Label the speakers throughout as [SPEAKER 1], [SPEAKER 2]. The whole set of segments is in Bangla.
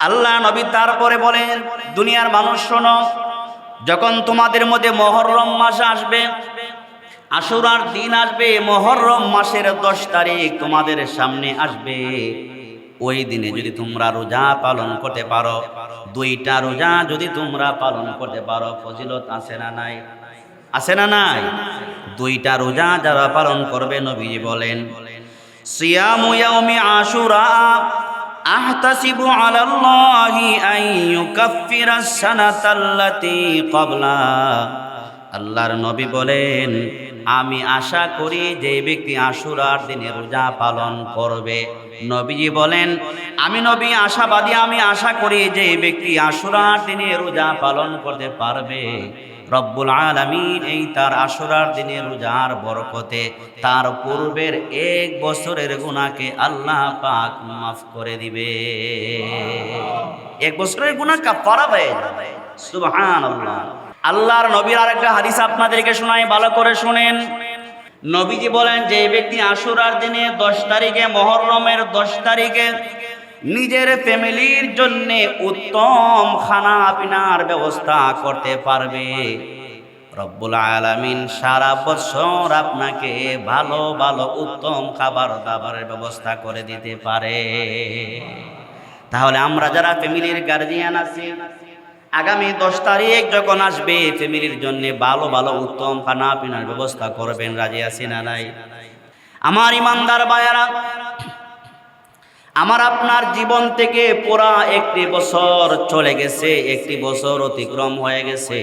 [SPEAKER 1] আল্লাহ নবী তারপরে বলেন, দুনিয়ার মানুষ শোনো, যখন তোমাদের মধ্যে মুহররম মাস আসবে, আশুরার দিন আসবে, মুহররম মাসের 10 তারিখ তোমাদের সামনে আসবে, ওই দিনে যদি তোমরা রোজা পালন করতে পারো, 2টা রোজা যদি তোমরা পালন করতে পারো, ফজিলত আছে না নাই? আছে না নাই? 2টা রোজা যারা পালন করবে, নবীজি বলেন, সিয়ামু ইয়াউমি আশুরা আহতাসিবু আলাল্লাহি আন ইউকাফফিরাস সানাতাল্লাতী ক্বাবলা। আল্লাহর নবী বলেন, আমি আশা করি যে ব্যক্তি আশুরার দিনে রোজা পালন করবে, নবীজি বলেন, আমি নবী আশাবাদী, আমি আশা করি যে ব্যক্তি আশুরার দিনে রোজা পালন করতে পারবে, রব্বুল আলামিন এই তার আশুরার দিনে রোজার বরকতে তার পূর্বের 1 বছরের গুনাহকে আল্লাহ পাক মাফ করে দিবে। 1 বছরের গুনাহ কাফারা হয়ে যাবে। সুবহানাল্লাহ। আল্লাহর নবীর আরেকটা হাদিস আপনাদেরকে শোনাই, ভালো করে শুনেন। নবীজি বলেন, যে ব্যক্তি আশুরার দিনে 10 তারিখে, মুহররমের 10 তারিখে নিজের ফ্যামিলির জন্য উত্তম খানা পিনার ব্যবস্থা করতে পারবে, রব্বুল আলামিন সারা বছর আপনাকে ভালো ভালো উত্তম খাবার দাবারের ব্যবস্থা করে দিতে পারে। তাহলে আমরা যারা ফ্যামিলির গার্জিয়ান আছি, আগামী 10 তারিখ যখন আসবে, ফ্যামিলির জন্য ভালো ভালো উত্তম খানা পিনার ব্যবস্থা করবেন, রাজি আছি না নাই? আমার ইমানদার ভাইয়েরা, আমার আপনার জীবন থেকে পুরা 1 বছর চলে গেছে, 1 বছর অতিক্রম হয়ে গেছে।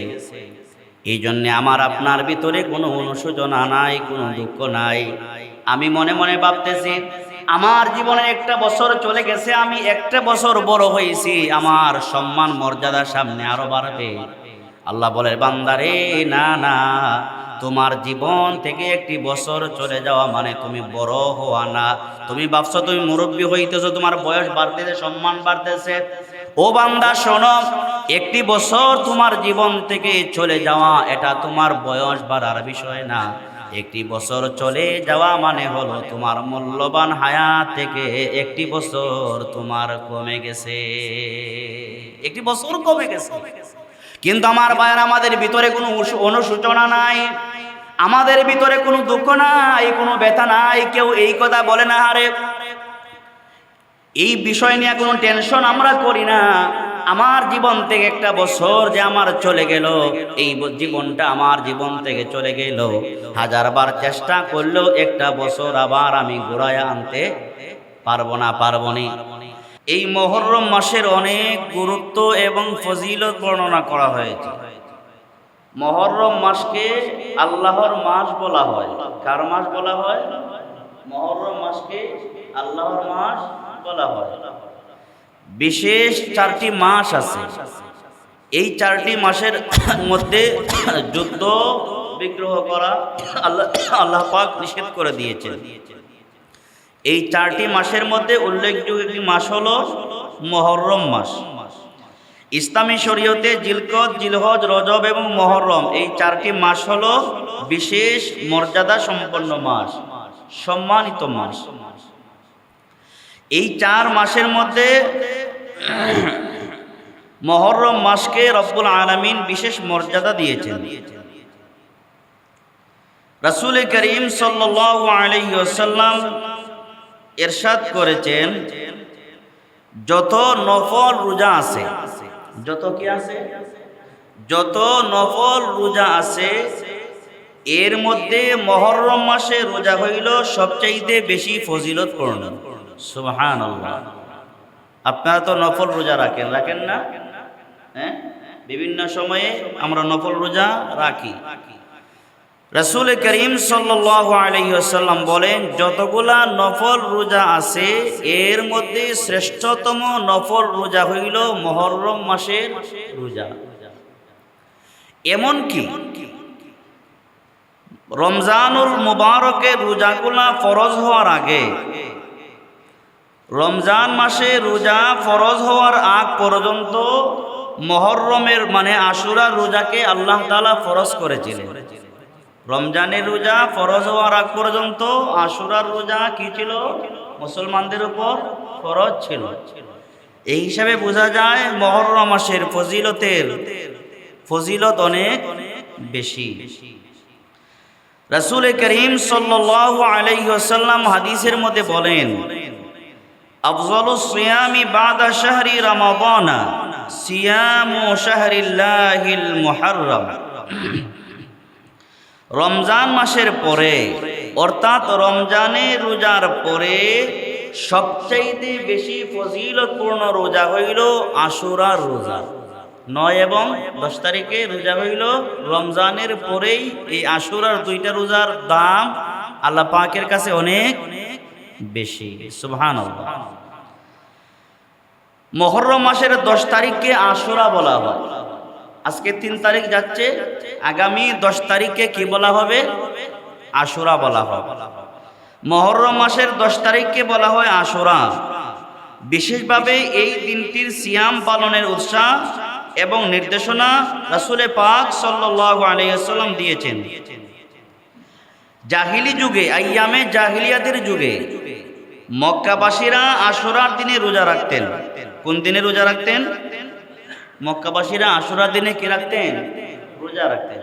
[SPEAKER 1] এই জন্য আমার আপনার ভিতরে কোনো অনুশোচনা নাই, কোনো দুঃখ নাই। আমি মনে মনে ভাবতেছি, আমার জীবনে 1 বছর চলে গেছে, আমি 1 বছর বড় হয়েছি, আমার সম্মান মর্যাদা সামনে আরো বাড়বে। আল্লাহ বলে, বান্দারে, না না, তোমার জীবন থেকে 1 বছর চলে যাওয়া মানে তুমি বড় হওয়া না। তুমি ভাবছো তুমি মুরব্বী হইতেছো, তোমার বয়স বাড়তেছে, সম্মান বাড়তেছে। ও বান্দা শোনো, 1 বছর তোমার জীবন থেকে চলে যাওয়া এটা তোমার বয়স বাড়ার বিষয় না। 1 বছর চলে যাওয়া মানে হলো তোমার মূল্যবান হায়াত থেকে 1 বছর তোমার কমে গেছে। 1 বছর কমে গেছে। কিন্তু আমার ভাইয়েরা, আমাদের ভিতরে কোনো অনুশোচনা নাই, আমাদের ভিতরে কোনো দুঃখ নাই, কোনো ব্যথা নাই। কেউ এই কথা বলে না, আরে এই বিষয় নিয়ে কোনো টেনশন আমরা করি না। আমার জীবন থেকে 1 বছর যে আমার চলে গেল, এই জীবনটা আমার জীবন থেকে চলে গেল, 1000বার চেষ্টা করলেও 1 বছর আবার আমি ঘুরায় আনতে পারবো না, পারবো না। এই মুহররম মাসের অনেক গুরুত্ব এবং ফজিলত বর্ণনা করা হয়েছে। মুহররম মাসকে আল্লাহর মাস বলা হয়। কার মাস বলা হয়? মুহররম মাসকে আল্লাহর মাস বলা হয়। বিশেষ 4টি মাস আছে। এই 4টি মাসের মধ্যে যুদ্ধ বিগ্রহ করা আল্লাহ পাক নিষেধ করে দিয়েছেন। এই 4টি মাসের মধ্যে উল্লেখযোগ্য একটি মাস হলো মুহররম মাস। ইসলামী শরীয়তে জিলকদ, জিলহজ, রজব এবং মুহররম, এই 4টি মাস হলো বিশেষ মর্যাদা সম্পন্ন মাস, সম্মানিত মাস। এই 4 মাসের মধ্যে মুহররম মাসকে রব্বুল আলামিন বিশেষ মর্যাদা দিয়েছেন। রাসূল করিম সাল্লাল্লাহু আলাইহি ওয়াসাল্লাম ইরশাদ করেছেন, যত নফল রোজা আছে, যত কি আছে? যত নফল রোজা আছে, এর মধ্যে মুহররম মাসে রোজা হইল সবচাইতে বেশি ফজিলতপূর্ণ। সুবহানাল্লাহ। আপনারা তো নফল রোজা রাখেন, রাখেন না? হ্যাঁ, বিভিন্ন সময়ে আমরা নফল রোজা রাখি। রাসূল করিম সাল্লাল্লাহু আলাইহি ওয়াসাল্লাম বলেন, যতগুলা নফল রোজা আছে, এর মধ্যে শ্রেষ্ঠতম নফল রোজা হইল মুহররম মাসের রোজা। এমনকি রমজানুল মুবারকের রোজাগুলা ফরজ হওয়ার আগে, রমজান মাসে রোজা ফরজ হওয়ার আগ পর্যন্ত মুহররমের মানে আশুরার রোজাকে আল্লাহ তাআলা ফরজ করেছিলেন। রমজানের রোজা ফরজ হওয়ার আগ পর্যন্ত আশুরার রোজা কি ছিল? মুসলমানদের উপর ফরজ ছিল। এই হিসাবে বোঝা যায় মুহররম মাসের ফজিলত অনেক বেশি। রাসূল করিম সাল্লাল্লাহু আলাইহি ওয়াসাল্লাম হাদিসের মধ্যে বলেন, আফযালুস সিয়ামি বাদা শাহরি রমাদান সিয়ামু শাহরিল্লাহিল মুহাররম। রমজান মাসের পরে অর্থাৎ রমজানের রোজার পরে সবচাইতে বেশি ফজিলতপূর্ণ রোজা হইল আশুরার রোজা। 9 এবং 10 তারিখে রোজা হইল রমজানের পরেই। এই আশুরার 2টা রোজার দাম আল্লাহ পাকের কাছে অনেক বেশি। সুবহানাল্লাহ। মুহররম মাসের 10 তারিখকে আশুরা বলা হয়। আজকে 3 তারিখ যাচ্ছে, আগামী 10 তারিখে কি বলা হবে? আশুরা বলা হবে। মুহররম মাসের 10 তারিখকে বলা হয় আশুরা। বিশেষভাবে এই দিনটির সিয়াম পালনের উৎসাহ এবং নির্দেশনা রাসূল পাক সাল্লাল্লাহু আলাইহি ওয়াসাল্লাম দিয়েছেন। জাহিলি যুগে, আইয়ামে জাহিলিয়াতের যুগে মক্কাবাসীরা আশুরার দিনে রোজা রাখতেন। কোন দিনে রোজা রাখতেন? মক্কাবাসীরা আশুরার দিনে কি রাখতেন? রোজা রাখতেন।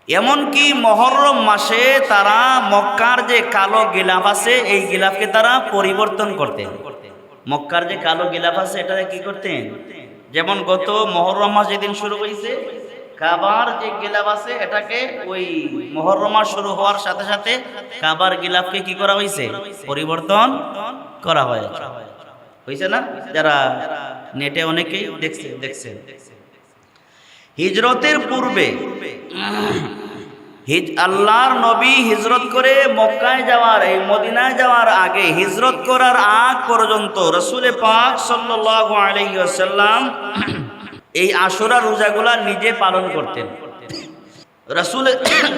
[SPEAKER 1] এমনকি মুহররম মাসে তারা মক্কার যে কালো গিলাফ আছে এই গিলাফকে তারা পরিবর্তন করতেন। মক্কার যে কালো গিলাফ আছে এটাকে কি করতেন? যেমন গত মুহররম মাস যেদিন শুরু হয়েছে, কাবার যে গিলাফ আছে এটাকে ওই মুহররম মাস শুরু হওয়ার সাথে সাথে কাবার গিলাফকে কি করা হয়েছে? পরিবর্তন করা হয়েছে না? যারা নেটে অনেকেই দেখছেন। হিজরতের পূর্বে আল্লাহর নবী হিজরত করে মক্কায় যাওয়ার, এই মদিনায় যাওয়ার আগে, হিজরত করার আগ পর্যন্ত রাসূল পাক সাল্লাল্লাহু আলাইহি ওয়াসাল্লাম এই আশুরা রোজাগুলা নিজে পালন করতেন। রাসূল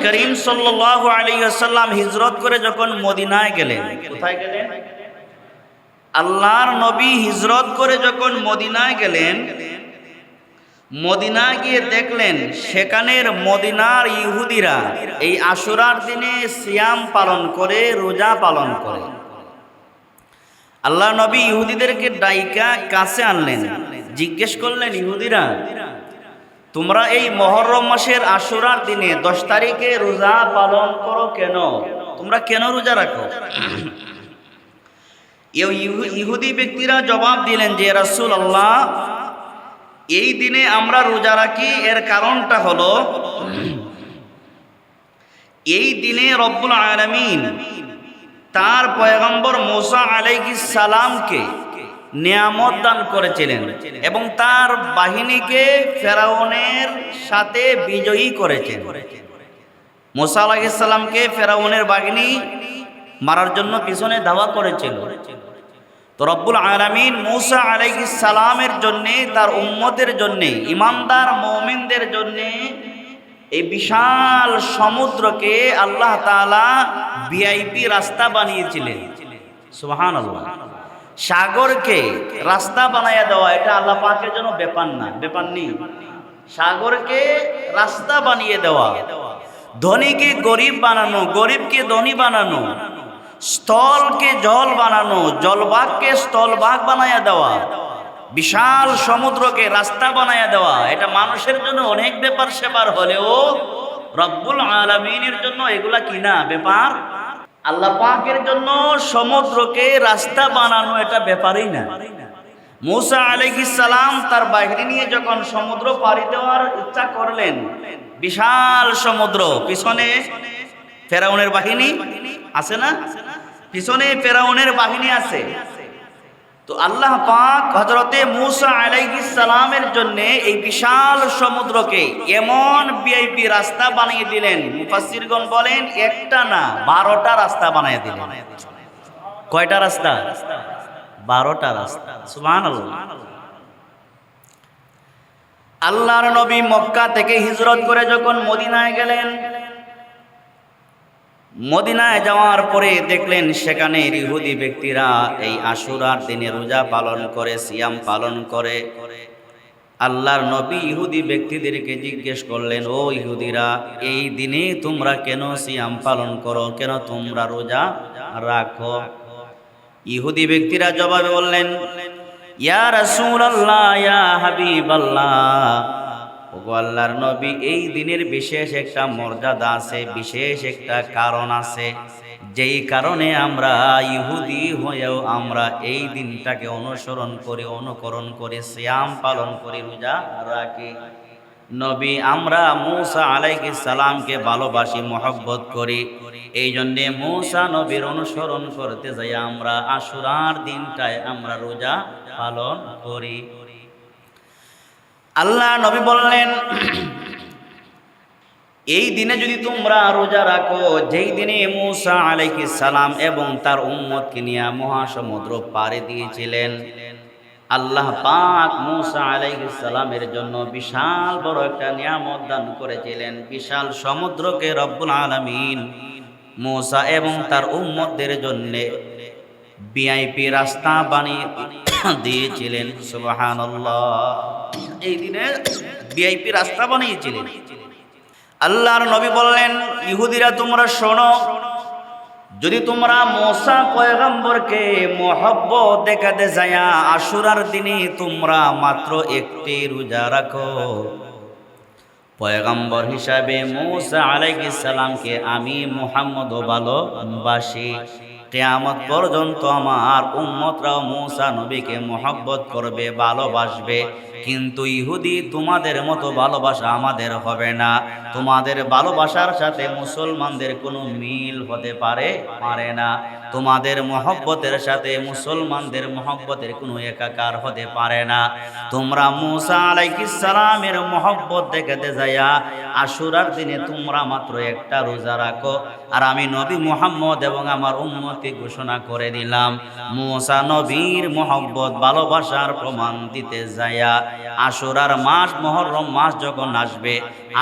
[SPEAKER 1] করিম সাল্লাল্লাহু আলাইহি ওয়াসাল্লাম হিজরত করে যখন মদিনায় গেলেন, কোথায় গেলেন? আল্লাহর নবী হিজরত করে যখন মদিনায় গেলেন, মদিনা গিয়ে দেখলেন সেখানের মদিনার ইহুদিরা এই আশুরার দিনে সিয়াম পালন করে, রোজা পালন করে। আল্লাহ নবী ইহুদিদেরকে ডাইকা কাছে আনলেন, জিজ্ঞেস করলেন, ইহুদিরা তোমরা এই মুহররম মাসের আশুরার দিনে 10 তারিখে রোজা পালন করো কেন? তোমরা কেন রোজা রাখো? ইহুদি ব্যক্তিরা জবাব দিলেন যে রাসূলুল্লাহ, এই দিনে আমরা রোজা রাখি, এর কারণটা হলো এই দিনে রব্বুল আলামিন তার পয়গম্বর মুসা আলাইহিস সালামকে নিয়ামত দান করেছিলেন এবং তার বাহিনীকে ফেরাউনের সাথে বিজয়ী করেছেন। মুসা আলাইহিস সালামকে ফেরাউনের বাহিনী মারার জন্য পিছনে ধাওয়া করেছিল। তো রব্বুল আলামিন মুসা আলাইহিস সালামের জন্যে, তার উম্মতের জন্যে, ইমানদার মুমিনদের জন্যে এই বিশাল সমুদ্রকে আল্লাহ তাআলা ভিআইপি রাস্তা বানিয়েছিলেন। সুবহানাল্লাহ। সাগরকে রাস্তা বানায়া দেওয়া এটা আল্লাহ পাকের জন্য ব্যাপার না, ব্যাপার নেই। সাগরকে রাস্তা বানিয়ে দেওয়া, ধনীকে গরিব বানানো, গরিবকে ধনী বানানো, স্থলকে জল বানানো, জলভাগকে স্থলভাগ বানায়া দেওয়া, বিশাল সমুদ্রকে রাস্তা বানায়া দেওয়া, এটা মানুষের জন্য অনেক ব্যাপার সেবার হলেও রব্বুল আলামিনের জন্য এগুলা কি না ব্যাপার? আল্লাহ পাকের জন্য সমুদ্রকে রাস্তা বানানো এটা ব্যাপারই না। মুসা আলাইহিস সালাম তার বাহিনী নিয়ে যখন সমুদ্র পাড়ি দেওয়ার ইচ্ছা করলেন, বিশাল সমুদ্র, পিছনে ফেরাউনের বাহিনী আছে না? পিছনে ফেরাউনের বাহিনী আছে। তো আল্লাহ পাক হযরতে মুসা আলাইহিস সালামের জন্য এই বিশাল সমুদ্রকে এমন ভিআইপি রাস্তা বানিয়ে দিলেন, মুফাসসিরগণ বলেন একটা না 12টা রাস্তা বানিয়ে দিলেন। কয়টা রাস্তা? 12টা রাস্তা। সুবহানাল্লাহ। আল্লাহর নবী মক্কা থেকে হিজরত করে যখন মদিনায় গেলেন, মদিনায় যাওয়ার পরে দেখলেন সেখানে ইহুদি ব্যক্তিরা এই আশুরার দিনে রোজা পালন করে, সিয়াম পালন করে। আল্লাহর নবী ইহুদি ব্যক্তিদেরকে জিজ্ঞেস করলেন, ও ইহুদিরা, এই দিনে তোমরা কেন সিয়াম পালন করো, কেন তোমরা রোজা রাখো? ইহুদি ব্যক্তিরা জবাবে বললেন, ইয়া রাসূলুল্লাহ, ইয়া হাবিবাল্লাহ, ওগো আল্লাহর নবী, এই দিনের বিশেষ একটা মর্যাদা আছে, বিশেষ একটা কারণ আছে, যেই কারণে আমরা ইহুদি হয়েও আমরা এই দিনটাকে অনুসরণ করি, অনুকরণ করি, সিয়াম পালন করি, রোজা রাখি। নবী, আমরা মূসা আলাইহিস সালামকে ভালোবাসি, মহব্বত করি। এই জন্যে মূসা নবীর অনুসরণ করতে যাই আমরা আশুরার দিনটায় আমরা রোজা পালন করি। আল্লাহ নবী বললেন, এই দিনে যদি তোমরা রোজা রাখো, যেই দিনে মূসা আলাইহিস সালাম এবং তার উম্মতকে নিয়ে মহাসমুদ্র পাড়ি দিয়েছিলেন, আল্লাহ পাক মূসা আলাইহিস সালামের জন্য বিশাল বড় একটা নিয়ামত দান করেছিলেন। বিশাল সমুদ্রকে রব্বুল আলামিন মূসা এবং তার উম্মতদের জন্য ভিআইপি রাস্তা বানিয়ে দিয়েছিলেন। সুবহানাল্লাহ, এই দিনে ভিআইপি রাস্তা বানিয়েছিলেন। আল্লাহর নবী বললেন, ইহুদিরা তোমরা শোনো, যদি তোমরা মূসা পয়গম্বরকে মহব্বত দেখাতে যায়া আশুরার দিনে তোমরা মাত্র একটি রোজা রাখো, পয়গম্বর হিসাবে মূসা আলাইহিস সালামকে আমি মুহাম্মদ ভালোবাসি, কিয়ামত পর্যন্ত আমার উম্মতরাও মূসা নবীকে মহব্বত করবে, ভালোবাসবে। কিন্তু ইহুদি, তোমাদের মতো ভালোবাসা আমাদের হবে না। তোমাদের ভালোবাসার সাথে মুসলমানদের কোনো মিল হতে পারে না। তোমাদের মহব্বতের সাথে মুসলমানদের মহব্বতের কোনো একাকার হতে পারে না। তোমরা মূসা আলাইহিস সালামের মহব্বত দেখাতে যায়া আশুরার দিনে তোমরা মাত্র একটা রোজা রাখো, আর আমি নবী মুহাম্মদ এবং আমার উম্মতকে ঘোষণা করে দিলাম, মূসা নবীর মহব্বত ভালোবাসার প্রমাণ দিতে যায়া আশুরার মাস, মুহররম মাস যখন আসবে,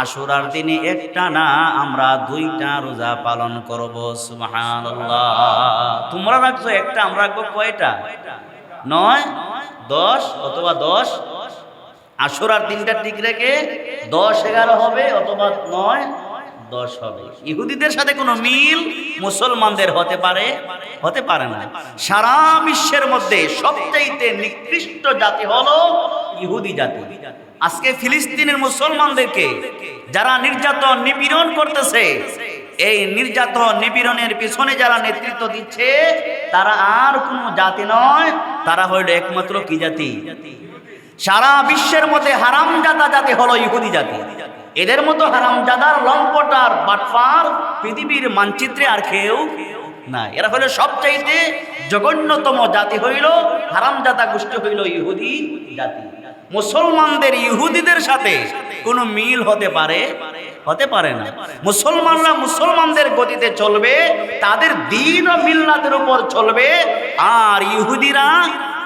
[SPEAKER 1] আশুরার দিনে একটা না আমরা দুইটা রোজা পালন করব। সুবহানাল্লাহ। তোমরা রাখছো একটা, আমরা রাখবো কয়টা? 9, 10 অথবা 10। আশুরার দিনটা ঠিক রেখে 10, 11 হবে অথবা 9, 10 হবে। ইহুদিদের সাথে কোনো মিল মুসলমানদের হতে পারে না। সারা বিশ্বের মধ্যে সবচাইতে নিকৃষ্ট জাতি হলো ইহুদি জাতি। আজকে ফিলিস্তিনের মুসলমানদেরকে যারা নির্যাতন নিপীড়ন করতেছে, এই নির্যাতন নিপীড়নের পিছনে যারা নেতৃত্ব দিচ্ছে, তারা আর কোনো জাতি নয়, তারা হইল একমাত্র কি জাতি? সারা বিশ্বের মধ্যে হারামজাদা জাতি হলো ইহুদি জাতি। এদের মতো হারামজাদার, লম্পটার, বাটপার পৃথিবীর মানচিত্রে আর কেউ না। এরা হলো সবচাইতে জঘন্যতম জাতি, হইল হারামজাদা গোষ্ঠী, হইল ইহুদি জাতি। মুসলমানদের ইহুদিদের সাথে কোনো মিল হতে পারে না। মুসলমানরা মুসলমানদের গতিতে চলবে, তাদের দ্বীন ও মিল্লাতের উপর চলবে, আর ইহুদিরা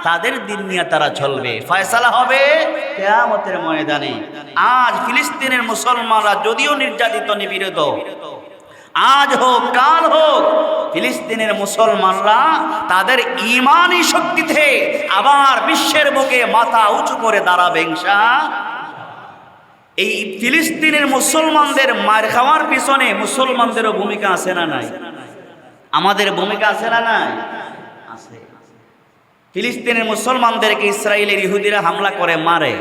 [SPEAKER 1] তাদের দিন নিয়ে তারা চলবে। ফয়সালা হবে কিয়ামতের ময়দানে। আজ ফিলিস্তিনের মুসলমানরা যদিও নির্যাতিত, নিপীড়িত, আজ হোক কাল হোক, ফিলিস্তিনের মুসলমানরা তাদের ঈমানি শক্তিতে আবার বিশ্বের বুকে মাথা উঁচু করে দাঁড়াবে ইনশাআল্লাহ। এই ফিলিস্তিনের মুসলমানদের মার খাওয়ার পিছনে মুসলমানদেরও ভূমিকা আছে না নাই? আমাদের ভূমিকা আছে না নাই? আছে। ফিলিস্তিনের মুসলমানদেরকে ইসরায়েলের ইহুদিরা হামলা করে মারে,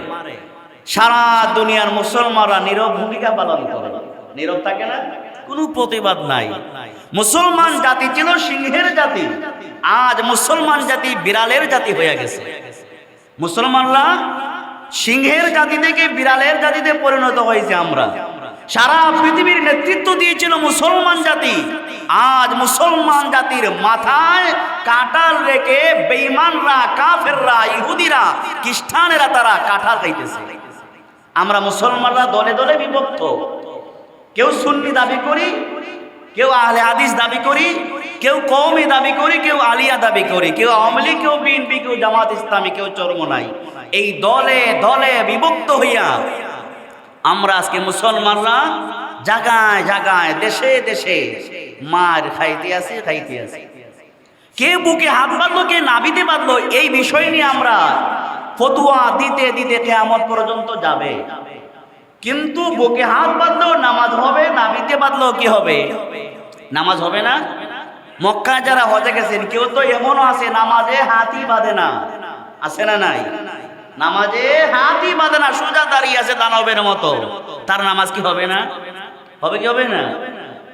[SPEAKER 1] সারা দুনিয়ার মুসলমানরা নীরব ভূমিকা পালন করে। নীরব থাকে না, কোনো প্রতিবাদ নাই। মুসলমান জাতি ছিল সিংহের জাতি, আজ মুসলমান জাতি বিড়ালের জাতি হয়ে গেছে। মুসলমানরা সিংহের জাতি থেকে বিড়ালের জাতিতে পরিণত হয়েছে। আমরা সারা পৃথিবীর নেতৃত্ব দিয়েছিল মুসলমান জাতি, আজ মুসলমান জাতির মাথায় কাঁঠাল রেখে বেঈমানরা, কাফেররা, ইহুদিরা, খ্রিস্টানেরা তারা কাঁঠাল খাইতেছে। আমরা মুসলমানরা দলে দলে বিভক্ত। কেউ সুন্নি দাবি করি, কেউ আহলে হাদিস দাবি করি, কেউ কওমি দাবি করি, কেউ আলিয়া দাবি করি, কেউ আওয়ামী লীগ, কেউ বিএনপি, কেউ জামাত ইসলামী, কেউ চরমোনাই। এই দলে দলে বিভক্ত হইয়া আমরা আজকে মুসলমানরা জায়গায় জায়গায়, দেশে দেশে মার খাইতে আছি। কে বুকে হাত বাঁধলো, কে নাভিতে বাঁধলো, এই বিষয় নিয়ে আমরা ফতোয়া দিতে দিতে কিয়ামত পর্যন্ত যাবে। কিন্তু বুকে হাত বাঁধলেও নামাজ হবে, নাভিতে বাঁধলেও কি হবে? নামাজ হবে না। মক্কায় যারা হজে গেছেন, কেউ তো এমনও আছে নামাজে হাতই বাঁধে না, আছে না নাই? নামাজে হাতই বাঁধে না, সোজা দাঁড়িয়ে আছে দানবের মতো, তার নামাজ কি হবে না? হবে কি হবে না?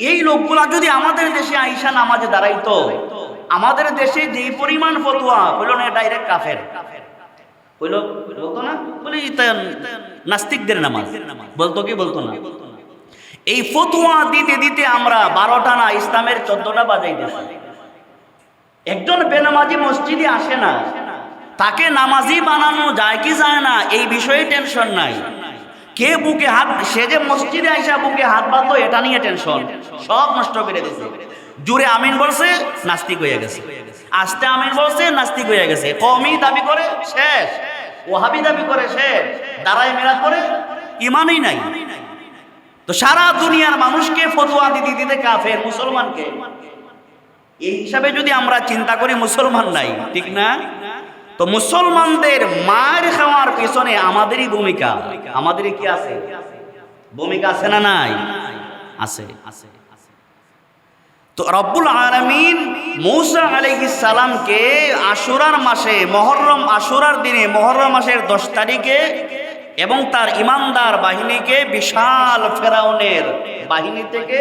[SPEAKER 1] এই লোকগুলা যদি আমাদের দেশে আইসা নামাজে দাঁড়াইতো, আমাদের দেশে যেই পরিমাণ ফতোয়া হইল না, ডাইরেক্ট কাফের হইল, বলতো না? বলি নাস্তিকদের নামাজ বলতো কি বলতো না? এই ফতোয়া দিতে দিতে আমরা 12টা না ইসলামের 14টা বাজাইতেছি। একজন বেনামাজি মসজিদে আসে না, তাকে নামাজি বানানো যায় কি যায় না এই বিষয়ে টেনশন নাই। কে বুকে হাত, সে যে মসজিদে আইসা বুকে হাত বাঁধলো এটা নিয়ে টেনশন, সব নষ্ট করে দিয়েছে। জোরে আমিন বলছে নাস্তিক হয়ে গেছে, আস্তে আমিন বলছে নাস্তিক হয়ে গেছে। কওমি দাবি করে শেষ, ওয়াহাবি দাবি করে শেষ, দাঁড়ায় মিলাদ করে ইমানই নাই। তো সারা দুনিয়ার মানুষকে ফতোয়া দিতে দিতে কাফের, মুসলমানকে এই হিসাবে যদি আমরা চিন্তা করি মুসলমান নাই, ঠিক না? তো মুসলমানদের মার খাওয়ার পেছনে আমাদেরই ভূমিকা, আমাদেরই কি আছে? ভূমিকা আছে না নাই? আছে। তো রব্বুল আলামিন মূসা আলাইহিস সালামকে আশুরার মাসে, মুহররম আশুরার দিনে, মুহররম মাসের 10 তারিখে এবং তার ইমানদার বাহিনীকে বিশাল ফেরাউনের বাহিনী থেকে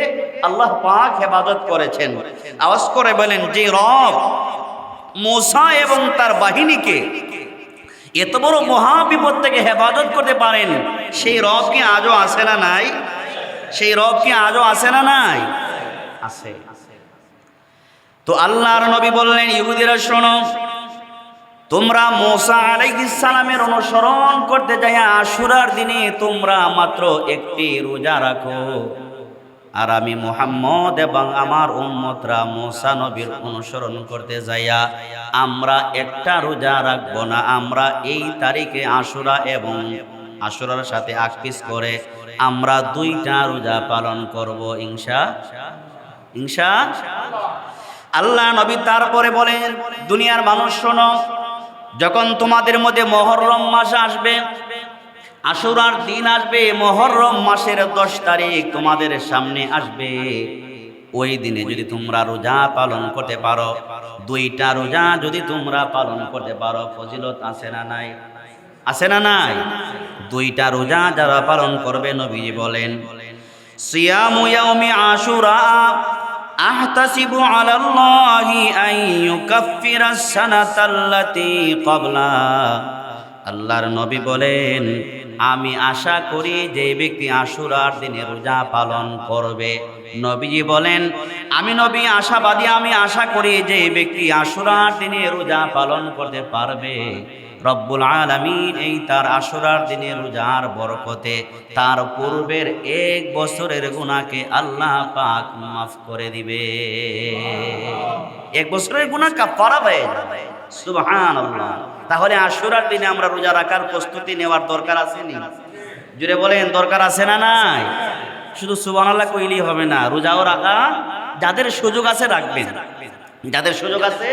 [SPEAKER 1] আল্লাহ পাক হেফাজত করেছেন। আওয়াজ করে বলেন, যে রব মূসা এবং তার বাহিনীকে এত বড় মহাবিপদ থেকে হেফাজত করতে পারেন, সেই রব কি আজও আছে না নাই? সেই রব কি আজও আছে না নাই? আছে। তো আল্লাহর নবী বললেন, ইহুদিরা শোনো, তোমরা মূসা আলাইহিস সালামের অনুসরণ করতে যাই আশুরার দিনে তোমরা মাত্র একটি রোজা রাখো, আর আমি মুহাম্মদ এবং আমার উম্মতরা মূসা নবীর অনুসরণ করতে যাইয়া আমরা একটা রোজা রাখবো না। আমরা এই তারিখে আশুরা এবং আশুরার সাথে আকপিস করে আমরা 2টা রোজা পালন করব ইনশাআল্লাহ। আল্লাহ নবী তারপরে বলেন, দুনিয়ার মানুষ শোনো, যখন তোমাদের মধ্যে মুহররম মাস আসবে, আশুরার দিন আসবে, মুহররম মাসের 10 তারিখ তোমাদের সামনে আসবে, ওই দিনে যদি তোমরা রোজা পালন করতে পারো, 2টা রোজা যদি তোমরা পালন করতে পারো, ফজিলত আছে না নাই? আছে না নাই? 2টা রোজা যারা পালন করবে, নবীজি বলেন, সিয়ামু ইয়াউমি আশুরা আহতাসিবু আলাল্লাহি আন ইউকাফফিরাস সানাতাল্লাতী ক্বাবলা। আল্লাহর নবী বলেন, আমি আশা করি যে ব্যক্তি আশুরার দিনে রোজা পালন করবে, নবীজি বলেন আমি নবী আশাবাদী, আমি আশা করি যে ব্যক্তি আশুরার দিনে রোজা পালন করতে পারবে, রব্বুল আলামিন এই তার আশুরার দিনে রোজার বরকতে তার পূর্বের 1 বছরের গুনাহকে আল্লাহ পাক মাফ করে দিবে। 1 বছরের গুনাহ কাফারা হয়ে যাবে। সুবহানাল্লাহ। তাহলে আশুরার দিনে আমরা রোজা রাখার প্রস্তুতি নেওয়ার দরকার আছে নি? জুড়ে বলেন, দরকার আছে না নাই? শুধু সুবহানাল্লাহ কইলেই হবে না, রোজাও রাখা, যাদের সুযোগ আছে রাখবেন, যাদের সুযোগ আছে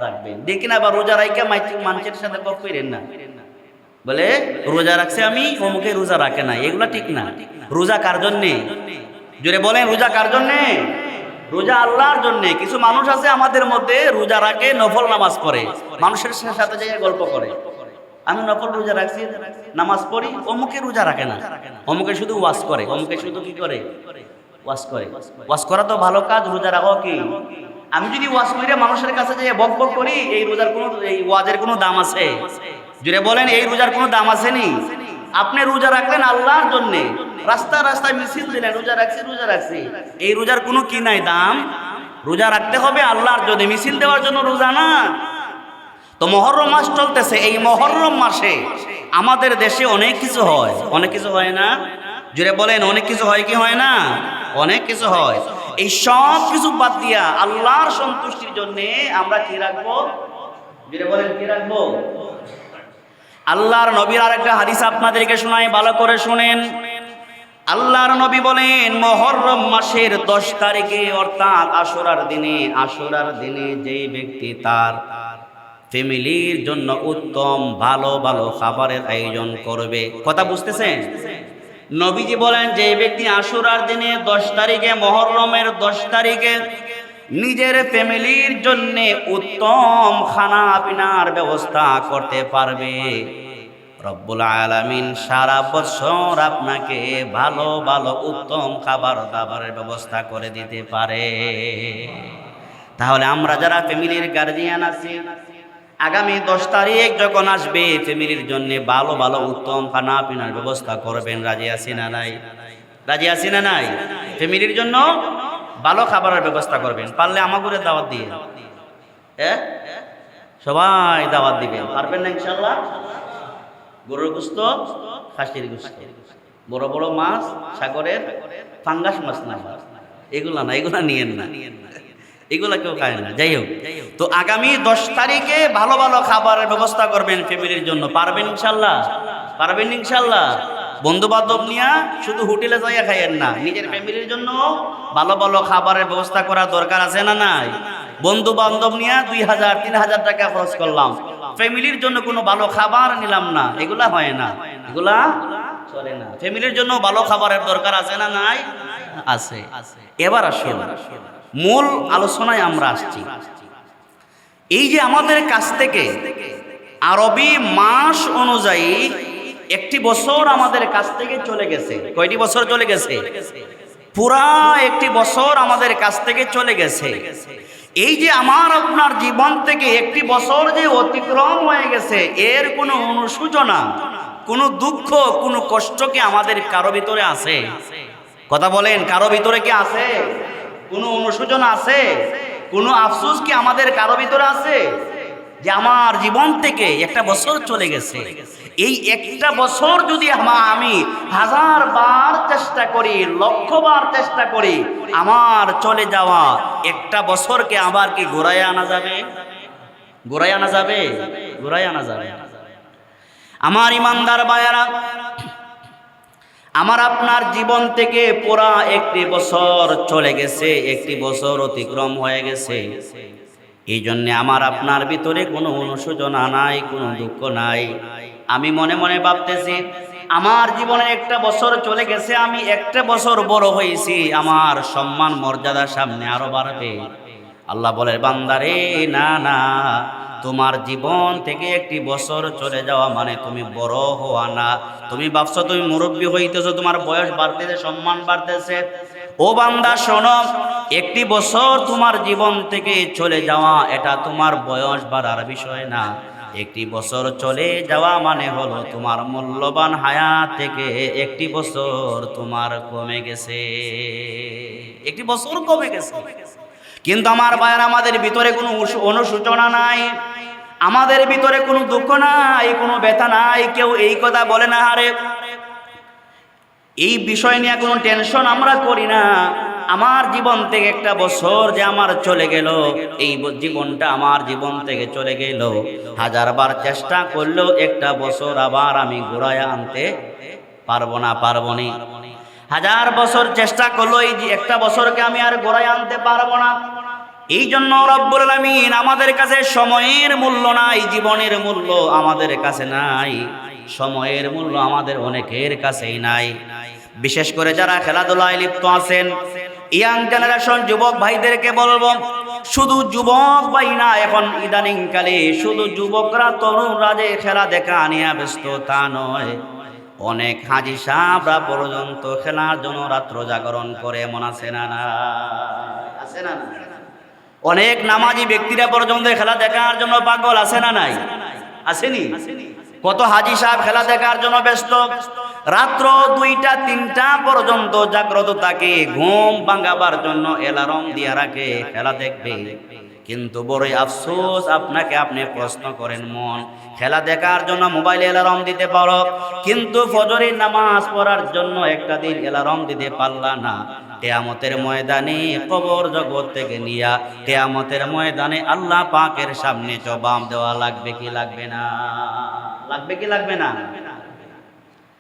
[SPEAKER 1] রাখবেন। দেখি না, বা রোজা রাখা মানুষের সাথে বক করেন না, বলে রোজা রাখছে আমি, অমুকে রোজা রাখে না, এগুলা ঠিক না। রোজা কার জন্যে? জুড়ে বলেন, রোজা কার জন্যে? রোজা আল্লাহর জন্যে। কিছু মানুষ আছে আমাদের মধ্যে, রোজা রাখে, নফল নামাজ পড়ে, মানুষের সাথে যাই গল্প করে, আমি নফল রোজা রাখছি, নামাজ পড়ি, অমুকে রোজা রাখে না, অমুকে শুধু ওয়াজ করে, অমুকে শুধু কি করে? ওয়াজ করে। ওয়াজ করা তো ভালো কাজ, রোজা রাখো কি? আমি যদি ওয়াজ করে মানুষের কাছে যাই বক বক করি, এই রোজার কোনো, এই ওয়াজের কোনো দাম আছে? জুড়ে বলেন, এই রোজার কোনো দাম আছে নি? আপনি রোজা রাখলেন আল্লাহর জন্যে, রাস্তা রাস্তায় মিছিল দিলেন, রোজা রাখছি, এই রোজার কোনো কি নাই দাম? রোজা রাখতে হবে আল্লাহর জন্য, মিছিল দেওয়ার জন্য রোজা না। তো মুহররম মাস চলতেছে, এই মুহররম মাসে আমাদের দেশে অনেক কিছু হয়, অনেক কিছু হয় না? জুড়ে বলেন, অনেক কিছু হয় কি হয় না? অনেক কিছু হয়। এই সব কিছু বাদ দিয়া আল্লাহর সন্তুষ্টির জন্য আমরা কি রাখবো? জুড়ে বলেন, কি রাখবো? আল্লাহর নবীর আরেকটা হাদিস আপনাদেরকে শোনাই, ভালো করে শুনেন। আল্লাহর নবী বলেন, মুহররম মাসের 10 তারিখে অর্থাৎ আশুরার দিনে যেই ব্যক্তি তার ফ্যামিলির জন্য উত্তম ভালো ভালো খাবারের আয়োজন করবে, কথা বুঝতেছেন? নবীজি বলেন, যে ব্যক্তি আশুরার দিনে 10 তারিখে, মুহররমের 10 তারিখে নিজের ফ্যামিলির জন্য উত্তম খানা পিনার ব্যবস্থা করতে পারবে, রব্বুল আলামিন সারা বছর আপনাকে ভালো ভালো উত্তম খাবার দাবারের ব্যবস্থা করে দিতে পারে। তাহলে আমরা যারা ফ্যামিলির গার্জিয়ান আছি, আগামী 10 তারিখ যখন আসবে ফ্যামিলির জন্য ভালো ভালো উত্তম খানা পিনার ব্যবস্থা করবেন। রাজি আছি না নাই? রাজি আছি না নাই? ফ্যামিলির জন্য ভালো খাবারের ব্যবস্থা করবেন। পারলে আমাগুলো দাওয়াত দিয়ে, হ্যাঁ সবাই দাওয়াত দিবেন। পারবেন না ইনশাআল্লাহ? গরুর গোশত, খাসির গোশত, বড় বড় মাছ, সাগরের ফাঙ্গাস মাছ না, এগুলা না, এগুলা নিয়েন না, এগুলা কেউ খায় না। যাই হোক, তো আগামী 10 তারিখে ভালো ভালো খাবারের ব্যবস্থা করবেন ফ্যামিলির জন্য। পারবেন ইনশাআল্লাহ? পারবেন ইনশাআল্লাহ? বন্ধু বান্ধব নিয়ে শুধু হোটেলে যাইয়া খাইয়েন না, নিজের ফ্যামিলির জন্য ভালো ভালো খাবারের ব্যবস্থা করা দরকার আছে না নাই? বন্ধু বান্ধব নিয়ে 2000-3000 টাকা খরচ করলাম, ফ্যামিলির জন্য কোনো ভালো খাবার নিলাম না, এগুলা হয় না, এগুলা চলে না। ফ্যামিলির জন্য ভালো খাবারের দরকার আছে না নাই? আছে। এবার আসুন মূল আলোচনায় আমরা আসছি। এই যে আমাদের কাছ থেকে আরবি মাস অনুযায়ী একটি বছর আমাদের কাছ থেকে চলে গেছে। কয়টি বছর চলে গেছে? পুরা একটি বছর আমাদের কাছ থেকে চলে গেছে। এই যে আমার আপনার জীবন থেকে একটি বছর যে অতিক্রম হয়ে গেছে, এর কোনো অনুশোচনা, কোনো দুঃখ, কোনো কষ্ট কি আমাদের কারো ভিতরে আছে? কথা বলেন, কারো ভিতরে কি আছে? কোনো অনুশোচনা আছে? কোনো আফসোস কি আমাদের কারো ভিতরে আছে যে আমার জীবন থেকে একটা বছর চলে গেছে? এই একটা বছর যদি আমি 1000 বার চেষ্টা করি, 1,00,000 বার চেষ্টা করি, আমার চলে যাওয়া একটা বছরকে আবার কি ঘুরায় আনা যাবে? ঘুরায় আনা যাবে? ঘুরায় আনা যাবে। আমার ইমানদার ভাইয়েরা, আমার আপনার জীবন থেকে পুরা একটি বছর চলে গেছে, একটি বছর অতিক্রম হয়ে গেছে। এই জন্যে আমার আপনার ভিতরে কোনো অনুশোচনা নাই, কোনো দুঃখ নাই। আমি মনে মনে ভাবতেছি, আমার জীবনে একটা বছর চলে গেছে, আমি একটা বছর বড় হয়েছি, আমার সম্মান মর্যাদা সামনে আরো বাড়বে। আল্লাহ বলে, বান্দারে না না, তোমার জীবন থেকে একটি বছর চলে যাওয়া মানে তুমি বড় হওয়া না। তুমি ভাবছো তুমি মুরব্বী হইতেছো, তোমার বয়স বাড়তেছে, সম্মান বাড়তেছে। ও বান্দা শোনো, একটি বছর তোমার জীবন থেকে চলে যাওয়া এটা তোমার বয়স বাড়ার বিষয় না। একটি বছর চলে যাওয়া মানে হলো তোমার মূল্যবান হায়াত থেকে একটি বছর তোমার কমে গেছে, একটি বছর কমে গেছে। কিন্তু আমার ভাইয়ের, আমাদের ভিতরে কোনো অনুশোচনা নাই, আমাদের ভিতরে কোনো দুঃখ নাই, কোনো ব্যথা নাই। কেউ এই কথা বলে না, আরে এই বিষয় নিয়ে কোনো টেনশন আমরা করি না। আমার জীবন থেকে একটা বছর যে আমার চলে গেল, এই জীবনটা আমার জীবন থেকে চলে গেল, 1000 বার চেষ্টা করলেও একটা বছর আবার আমি ঘুরায় আনতে পারবো না, পারবো না। 1000 বছর চেষ্টা করলো, এই যে একটা বছরকে আমি আর ঘুরায় আনতে পারবো না। এই জন্য রব্বুল আলামিন আমাদের কাছে সময়ের মূল্য নাই, জীবনের মূল্য আমাদের কাছে নাই, সময়ের মূল্য আমাদের অনেকের কাছেই নাই। বিশেষ করে যারা খেলাধুলায় লিপ্ত আছেন, ইয়াং জেনারেশন যুবক ভাইদেরকে বলবো, শুধু যুবক ভাই না, এখন ইদানিং কালে শুধু যুবকরা তরুণরা যে খেলা দেখা নিয়ে ব্যস্ত তা নয়, অনেক হাজি সাহেবরা পর্যন্ত খেলার জন্য রাত্র জাগরণ করে, এমন আছে না? না আছে না? অনেক নামাজি ব্যক্তিরা পর্যন্ত খেলা দেখার জন্য পাগল, আছে না নাই? আসেনি? কত হাজি সাহেব খেলা দেখার জন্য ব্যস্ত, রাত্র 2টা-3টা পর্যন্ত জাগ্রত থাকে, ঘুম ভাঙাবার জন্য অ্যালার্ম দিয়ে রাখে, খেলা দেখবে। কিন্তু বড়ই আফসোস, আপনাকে আপনি প্রশ্ন করেন, মন খেলা দেখার জন্য মোবাইলে অ্যালার্ম দিতে পারো, কিন্তু ফজরের নামাজ পড়ার জন্য একটা দিন অ্যালার্ম দিতে পারলা না। কিয়ামতের ময়দানে কবর জগৎ থেকে নিয়া কিয়ামতের ময়দানে আল্লাহ পাকের সামনে জবাব দেওয়া লাগবে কি লাগবে না? লাগবে কি লাগবে না?